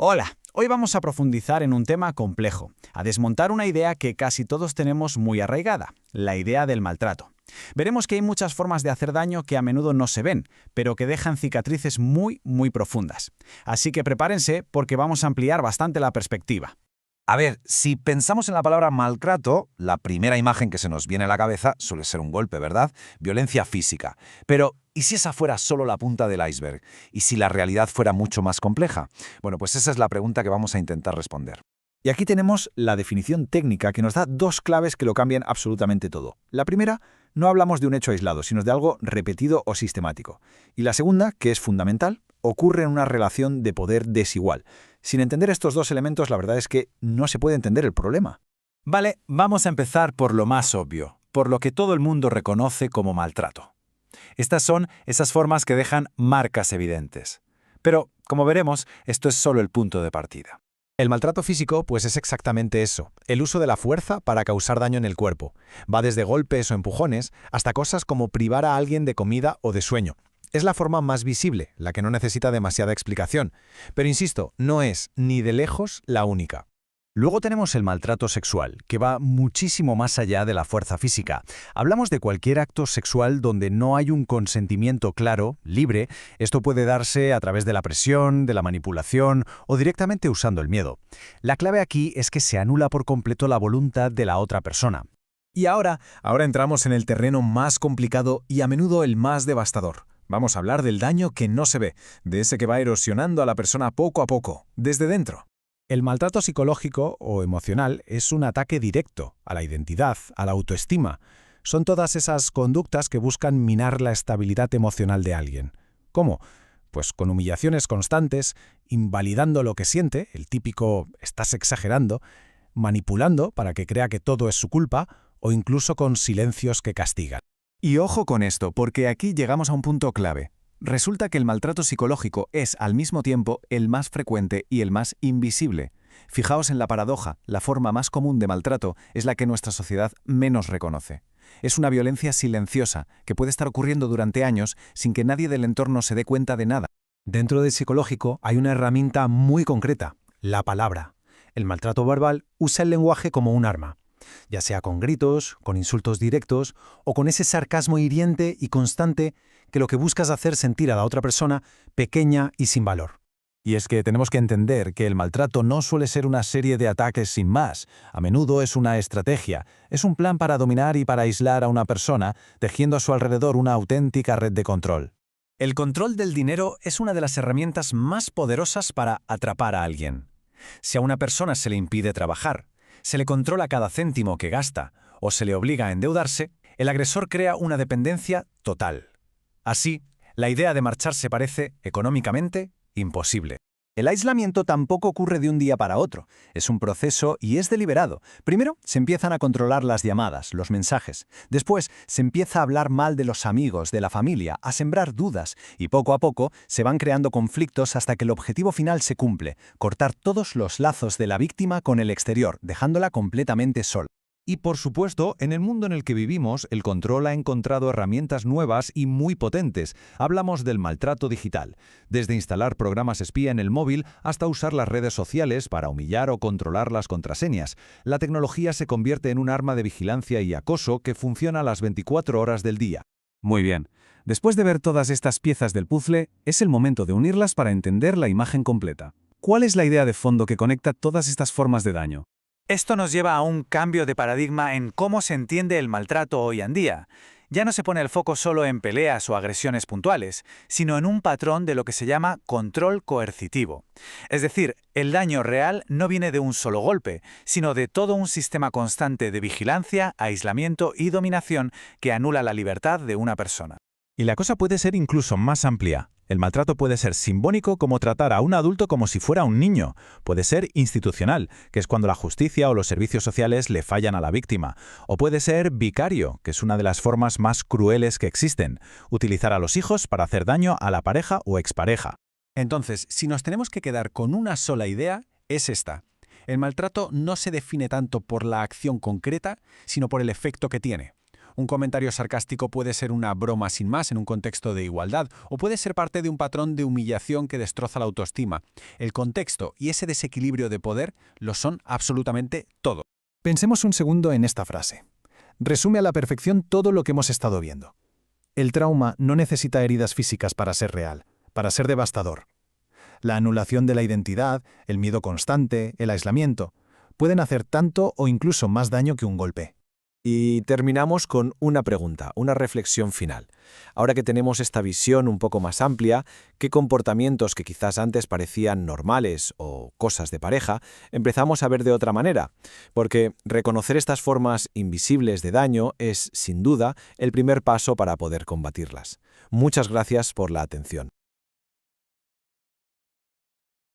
Hola, hoy vamos a profundizar en un tema complejo, a desmontar una idea que casi todos tenemos muy arraigada, la idea del maltrato. Veremos que hay muchas formas de hacer daño que a menudo no se ven, pero que dejan cicatrices muy profundas. Así que prepárense porque vamos a ampliar bastante la perspectiva. A ver, si pensamos en la palabra maltrato, la primera imagen que se nos viene a la cabeza suele ser un golpe, ¿verdad? Violencia física. Pero, ¿y si esa fuera solo la punta del iceberg? ¿Y si la realidad fuera mucho más compleja? Bueno, pues esa es la pregunta que vamos a intentar responder. Y aquí tenemos la definición técnica que nos da dos claves que lo cambian absolutamente todo. La primera, no hablamos de un hecho aislado, sino de algo repetido o sistemático. Y la segunda, que es fundamental, ocurre en una relación de poder desigual. Sin entender estos dos elementos, la verdad es que no se puede entender el problema. Vale, vamos a empezar por lo más obvio, por lo que todo el mundo reconoce como maltrato. Estas son esas formas que dejan marcas evidentes. Pero, como veremos, esto es solo el punto de partida. El maltrato físico, pues es exactamente eso, el uso de la fuerza para causar daño en el cuerpo. Va desde golpes o empujones hasta cosas como privar a alguien de comida o de sueño. Es la forma más visible, la que no necesita demasiada explicación. Pero insisto, no es ni de lejos la única. Luego tenemos el maltrato sexual, que va muchísimo más allá de la fuerza física. Hablamos de cualquier acto sexual donde no hay un consentimiento claro, libre. Esto puede darse a través de la presión, de la manipulación o directamente usando el miedo. La clave aquí es que se anula por completo la voluntad de la otra persona. Y ahora entramos en el terreno más complicado y a menudo el más devastador. Vamos a hablar del daño que no se ve, de ese que va erosionando a la persona poco a poco, desde dentro. El maltrato psicológico o emocional es un ataque directo a la identidad, a la autoestima. Son todas esas conductas que buscan minar la estabilidad emocional de alguien. ¿Cómo? Pues con humillaciones constantes, invalidando lo que siente, el típico «estás exagerando», manipulando para que crea que todo es su culpa o incluso con silencios que castigan. Y ojo con esto, porque aquí llegamos a un punto clave. Resulta que el maltrato psicológico es, al mismo tiempo, el más frecuente y el más invisible. Fijaos en la paradoja, la forma más común de maltrato es la que nuestra sociedad menos reconoce. Es una violencia silenciosa, que puede estar ocurriendo durante años sin que nadie del entorno se dé cuenta de nada. Dentro del psicológico hay una herramienta muy concreta, la palabra. El maltrato verbal usa el lenguaje como un arma, ya sea con gritos, con insultos directos o con ese sarcasmo hiriente y constante que lo que busca es hacer sentir a la otra persona pequeña y sin valor. Y es que tenemos que entender que el maltrato no suele ser una serie de ataques sin más. A menudo es una estrategia, es un plan para dominar y para aislar a una persona, tejiendo a su alrededor una auténtica red de control. El control del dinero es una de las herramientas más poderosas para atrapar a alguien. Si a una persona se le impide trabajar, se le controla cada céntimo que gasta o se le obliga a endeudarse, el agresor crea una dependencia total. Así, la idea de marcharse parece, económicamente, imposible. El aislamiento tampoco ocurre de un día para otro. Es un proceso y es deliberado. Primero, se empiezan a controlar las llamadas, los mensajes. Después, se empieza a hablar mal de los amigos, de la familia, a sembrar dudas. Y poco a poco, se van creando conflictos hasta que el objetivo final se cumple: cortar todos los lazos de la víctima con el exterior, dejándola completamente sola. Y por supuesto, en el mundo en el que vivimos, el control ha encontrado herramientas nuevas y muy potentes. Hablamos del maltrato digital, desde instalar programas espía en el móvil hasta usar las redes sociales para humillar o controlar las contraseñas. La tecnología se convierte en un arma de vigilancia y acoso que funciona las 24 horas del día. Muy bien. Después de ver todas estas piezas del puzzle, es el momento de unirlas para entender la imagen completa. ¿Cuál es la idea de fondo que conecta todas estas formas de daño? Esto nos lleva a un cambio de paradigma en cómo se entiende el maltrato hoy en día. Ya no se pone el foco solo en peleas o agresiones puntuales, sino en un patrón de lo que se llama control coercitivo. Es decir, el daño real no viene de un solo golpe, sino de todo un sistema constante de vigilancia, aislamiento y dominación que anula la libertad de una persona. Y la cosa puede ser incluso más amplia. El maltrato puede ser simbólico, como tratar a un adulto como si fuera un niño. Puede ser institucional, que es cuando la justicia o los servicios sociales le fallan a la víctima. O puede ser vicario, que es una de las formas más crueles que existen: utilizar a los hijos para hacer daño a la pareja o expareja. Entonces, si nos tenemos que quedar con una sola idea, es esta. El maltrato no se define tanto por la acción concreta, sino por el efecto que tiene. Un comentario sarcástico puede ser una broma sin más en un contexto de igualdad, o puede ser parte de un patrón de humillación que destroza la autoestima. El contexto y ese desequilibrio de poder lo son absolutamente todo. Pensemos un segundo en esta frase. Resume a la perfección todo lo que hemos estado viendo. El trauma no necesita heridas físicas para ser real, para ser devastador. La anulación de la identidad, el miedo constante, el aislamiento, pueden hacer tanto o incluso más daño que un golpe. Y terminamos con una pregunta, una reflexión final. Ahora que tenemos esta visión un poco más amplia, ¿qué comportamientos que quizás antes parecían normales o cosas de pareja, empezamos a ver de otra manera? Porque reconocer estas formas invisibles de daño es, sin duda, el primer paso para poder combatirlas. Muchas gracias por la atención.